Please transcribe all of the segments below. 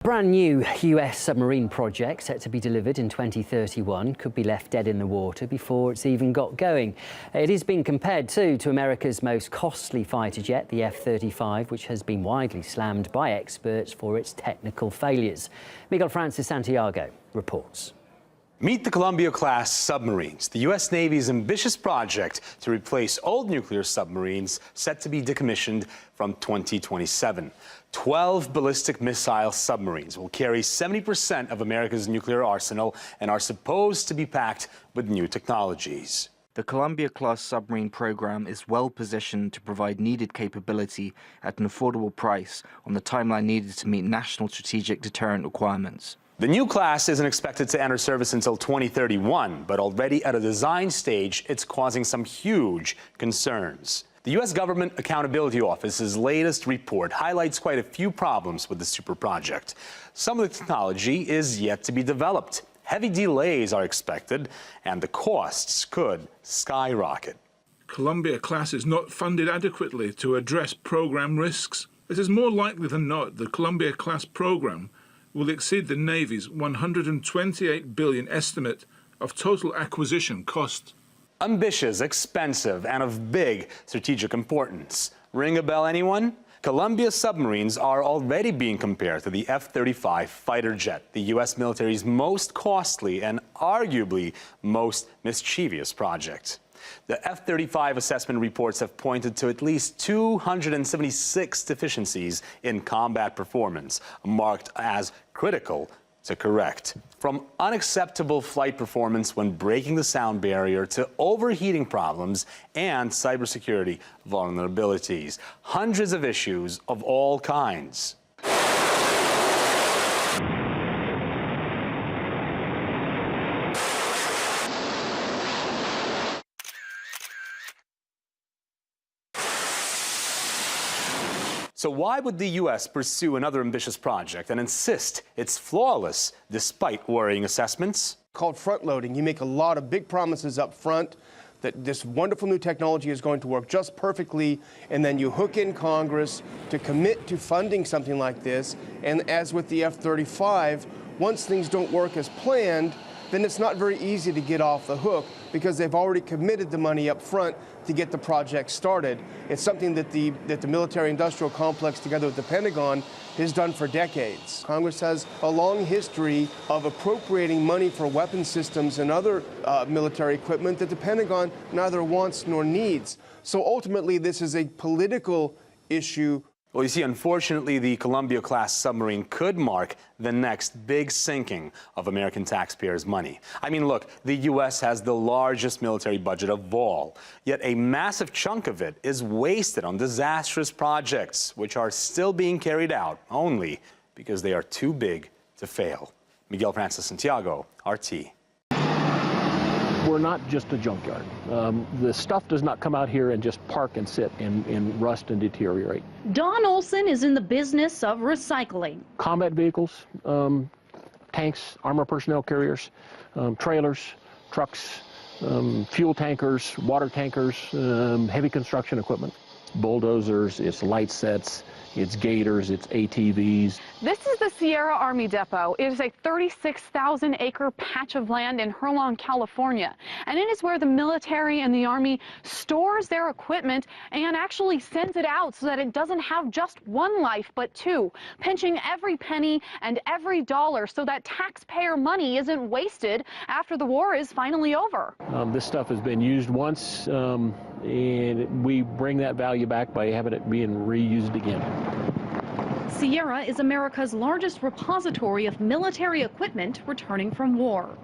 Brand new US submarine project set to be delivered in 2031 could be left dead in the water before it's even got going. It is being compared too to America's most costly fighter jet, the F-35, which has been widely slammed by experts for its technical failures. Miguel Francis Santiago reports. Meet the Columbia-class submarines, the U.S. Navy's ambitious project to replace old nuclear submarines set to be decommissioned from 2027. 12 ballistic missile submarines will carry 70% of America's nuclear arsenal and are supposed to be packed with new technologies. The Columbia-class submarine program is well positioned to provide needed capability at an affordable price on the timeline needed to meet national strategic deterrent requirements. The new class isn't expected to enter service until 2031, but already at a design stage, it's causing some huge concerns. The U.S. Government Accountability Office's latest report highlights quite a few problems with the super project. Some of the technology is yet to be developed. Heavy delays are expected, and the costs could skyrocket. Columbia class is not funded adequately to address program risks. It is more likely than not the Columbia class program will exceed the Navy's $128 billion estimate of total acquisition cost. Ambitious, expensive, and of big strategic importance. Ring a bell, anyone? Columbia submarines are already being compared to the F-35 fighter jet, the U.S. military's most costly and arguably most mischievous project. The F-35 assessment reports have pointed to at least 276 deficiencies in combat performance, marked as critical to correct. From unacceptable flight performance when breaking the sound barrier to overheating problems and cybersecurity vulnerabilities. Hundreds of issues of all kinds. So why would the U.S. pursue another ambitious project and insist it's flawless despite worrying assessments? Called front-loading. You make a lot of big promises up front that this wonderful new technology is going to work just perfectly, and then you hook in Congress to commit to funding something like this. And as with the F-35, once things don't work as planned, then it's not very easy to get off the hook because they've already committed the money up front to get the project started. It's something that the military-industrial complex, together with the Pentagon, has done for decades. Congress has a long history of appropriating money for weapon systems and other military equipment that the Pentagon neither wants nor needs. So ultimately, this is a political issue. Well, you see, unfortunately, the Columbia-class submarine could mark the next big sinking of American taxpayers' money. I mean, look, the U.S. has the largest military budget of all, yet a massive chunk of it is wasted on disastrous projects, which are still being carried out only because they are too big to fail. Miguel Francis Santiago, RT. We're not just a junkyard. The stuff does not come out here and just park and sit and rust and deteriorate. Don Olson is in the business of recycling. Combat vehicles, tanks, armor personnel carriers, trailers, trucks, fuel tankers, water tankers, heavy construction equipment, bulldozers, it's light sets, it's gators, it's ATVs. This is the Sierra Army Depot. It is a 36,000-acre patch of land in Huron, California. And it is where the military and the Army stores their equipment and actually sends it out so that it doesn't have just one life, but two, pinching every penny and every dollar so that taxpayer money isn't wasted after the war is finally over. This stuff has been used once, and we bring that value back by having it being reused again. Sierra is America's largest repository of military equipment returning from war.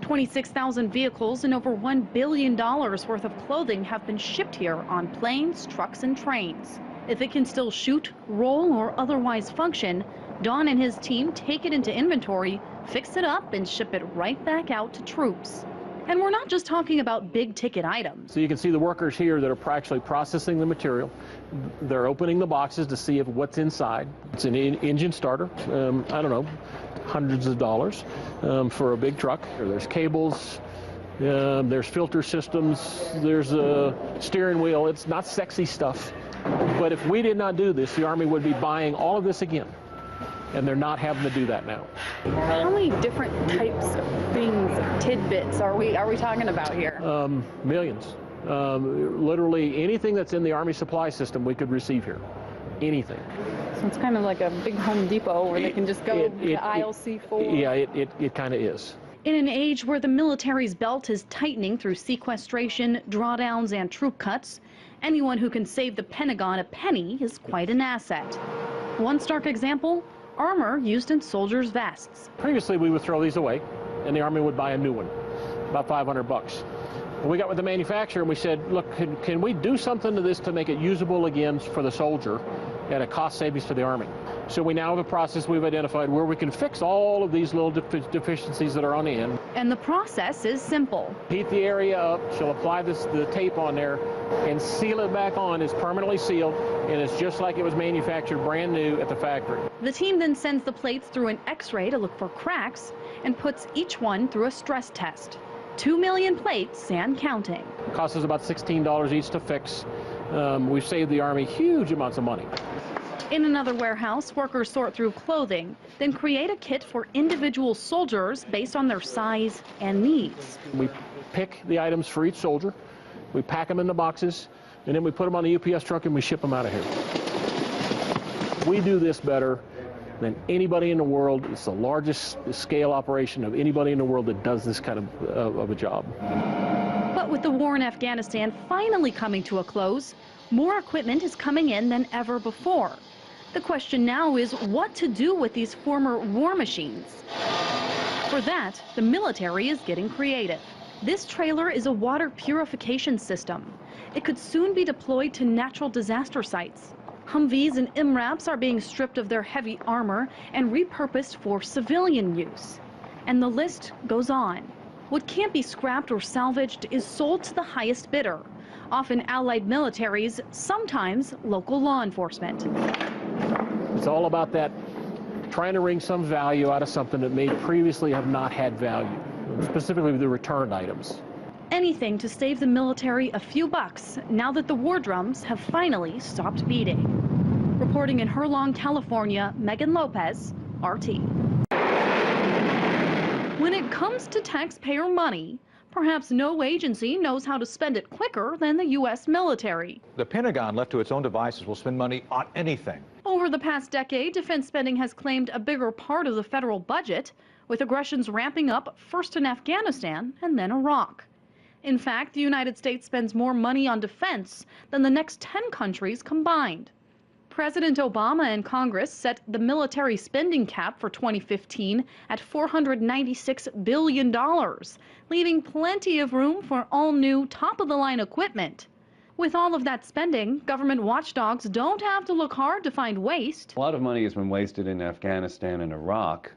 26,000 vehicles and over $1 billion worth of clothing have been shipped here on planes, trucks, and trains. If it can still shoot, roll, or otherwise function, Don and his team take it into inventory, fix it up, and ship it right back out to troops. And we're not just talking about big-ticket items. So you can see the workers here that are actually processing the material. They're opening the boxes to see if what's inside. It's an engine starter, I don't know, hundreds of dollars for a big truck. There's cables, there's filter systems, there's a steering wheel. It's not sexy stuff. But if we did not do this, the Army would be buying all of this again. and they're not having to do that now. How many different types of things, tidbits, are we talking about here? Millions. Literally anything that's in the Army supply system we could receive here. Anything. So it's kind of like a big Home Depot where they can just go to aisle C4. Yeah, it kind of is. In an age where the military's belt is tightening through sequestration, drawdowns, and troop cuts, anyone who can save the Pentagon a penny is quite an asset. One stark example, armor used in soldiers' vests. Previously, we would throw these away, and the Army would buy a new one, about $500. And we got with the manufacturer, and we said, look, can we do something to this to make it usable again for the soldier at a cost savings for the Army? So we now have a process we've identified where we can fix all of these little deficiencies that are on the end. And the process is simple. Heat the area up, she'll apply the tape on there, and seal it back on. It's permanently sealed, and it's just like it was manufactured brand new at the factory. The team then sends the plates through an X-ray to look for cracks and puts each one through a stress test. 2 million plates and counting. It costs us about $16 each to fix. We've saved the Army huge amounts of money. In another warehouse, workers sort through clothing, then create a kit for individual soldiers based on their size and needs. We pick the items for each soldier, we pack them in the boxes, and then we put them on the UPS truck and we ship them out of here. We do this better than anybody in the world. It's the largest scale operation of anybody in the world that does this kind of a job. But with the war in Afghanistan finally coming to a close, more equipment is coming in than ever before. The question now is what to do with these former war machines. For that, the military is getting creative. This trailer is a water purification system. It could soon be deployed to natural disaster sites. Humvees and MRAPs are being stripped of their heavy armor and repurposed for civilian use. And the list goes on. What can't be scrapped or salvaged is sold to the highest bidder, often allied militaries, sometimes local law enforcement. It's all about that, trying to wring some value out of something that may previously have not had value, specifically the returned items. Anything to save the military a few bucks now that the war drums have finally stopped beating. Reporting in Huron, California, Megan Lopez, RT. When it comes to taxpayer money, perhaps no agency knows how to spend it quicker than the U.S. military. The Pentagon, left to its own devices, will spend money on anything. Over the past decade, defense spending has claimed a bigger part of the federal budget, with aggressions ramping up first in Afghanistan and then Iraq. In fact, the United States spends more money on defense than the next 10 countries combined. President Obama and Congress set the military spending cap for 2015 at $496 billion, leaving plenty of room for all new top-of-the-line equipment. With all of that spending, government watchdogs don't have to look hard to find waste. A lot of money has been wasted in Afghanistan and Iraq.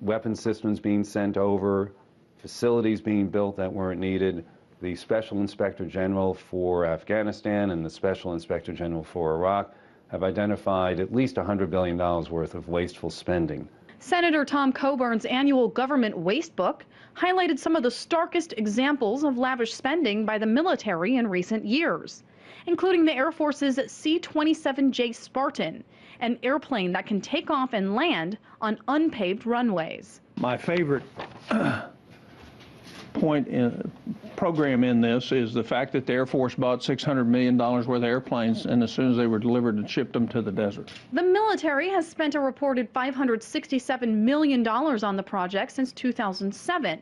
Weapon systems being sent over, facilities being built that weren't needed. The Special Inspector General for Afghanistan and the Special Inspector General for Iraq have identified at least $100 billion worth of wasteful spending. Senator Tom Coburn's annual government waste book highlighted some of the starkest examples of lavish spending by the military in recent years, including the Air Force's C-27J Spartan, an airplane that can take off and land on unpaved runways. My favorite program in this is the fact that the Air Force bought $600 million worth of airplanes, and as soon as they were delivered and shipped them to the desert. The military has spent a reported $567 million on the project since 2007.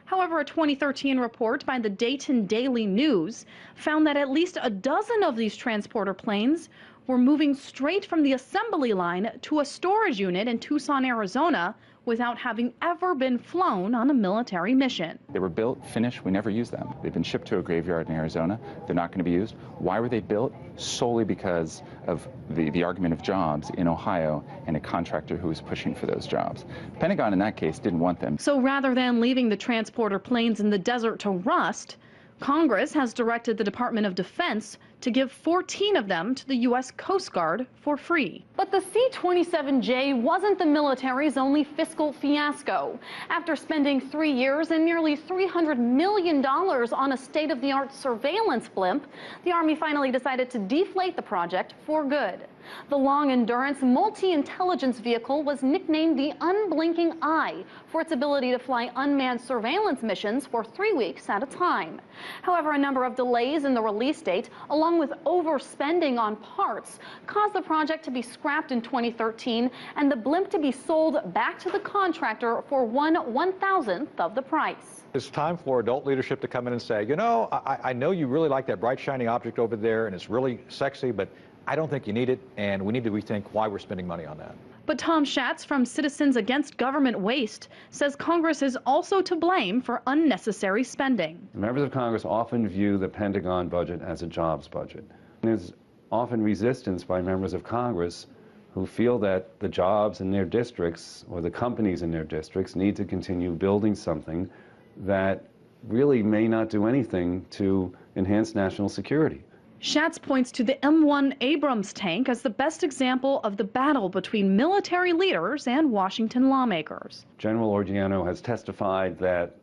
However, a 2013 report by the Dayton Daily News found that at least a dozen of these transporter planes were moving straight from the assembly line to a storage unit in Tucson, Arizona, without having ever been flown on a military mission. They were built, finished, we never used them. They've been shipped to a graveyard in Arizona. They're not going to be used. Why were they built? Solely because of the argument of jobs in Ohio and a contractor who was pushing for those jobs. The Pentagon, in that case, didn't want them. So rather than leaving the transporter planes in the desert to rust, Congress has directed the Department of Defense to give 14 of them to the U.S. Coast Guard for free. But the C-27J wasn't the military's only fiscal fiasco. After spending 3 years and nearly $300 million on a state-of-the-art surveillance blimp, the Army finally decided to deflate the project for good. The long-endurance multi-intelligence vehicle was nicknamed the Unblinking Eye for its ability to fly unmanned surveillance missions for 3 weeks at a time. However, a number of delays in the release date, along with overspending on parts, caused the project to be scrapped in 2013 and the blimp to be sold back to the contractor for 1/1000th of the price. It's time for adult leadership to come in and say, you know, I know you really like that bright, shiny object over there, and it's really sexy, but I don't think you need it, and we need to rethink why we're spending money on that. But Tom Schatz from Citizens Against Government Waste says Congress is also to blame for unnecessary spending. Members of Congress often view the Pentagon budget as a jobs budget. There's often resistance by members of Congress who feel that the jobs in their districts or the companies in their districts need to continue building something that really may not do anything to enhance national security. Schatz points to the M1 Abrams tank as the best example of the battle between military leaders and Washington lawmakers. General Orgiano has testified that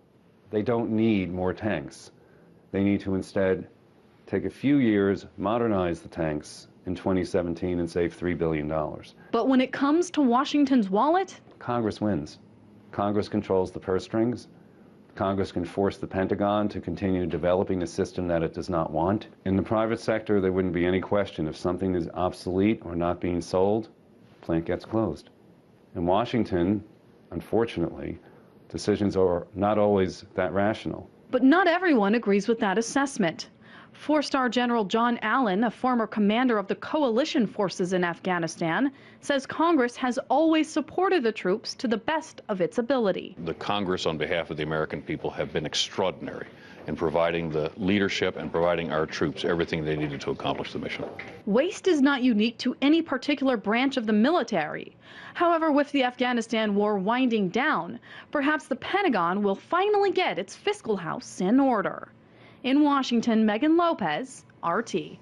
they don't need more tanks. They need to instead take a few years, modernize the tanks in 2017 and save $3 billion. But when it comes to Washington's wallet, Congress wins. Congress controls the purse strings. Congress can force the Pentagon to continue developing a system that it does not want. In the private sector, there wouldn't be any question if something is obsolete or not being sold, the plant gets closed. In Washington, unfortunately, decisions are not always that rational. but not everyone agrees with that assessment. Four-star General John Allen, a former commander of the coalition forces in Afghanistan, says Congress has always supported the troops to the best of its ability. The Congress, on behalf of the American people, have been extraordinary in providing the leadership and providing our troops everything they needed to accomplish the mission. Waste is not unique to any particular branch of the military. However, with the Afghanistan war winding down, perhaps the Pentagon will finally get its fiscal house in order. In Washington, Megan Lopez, RT.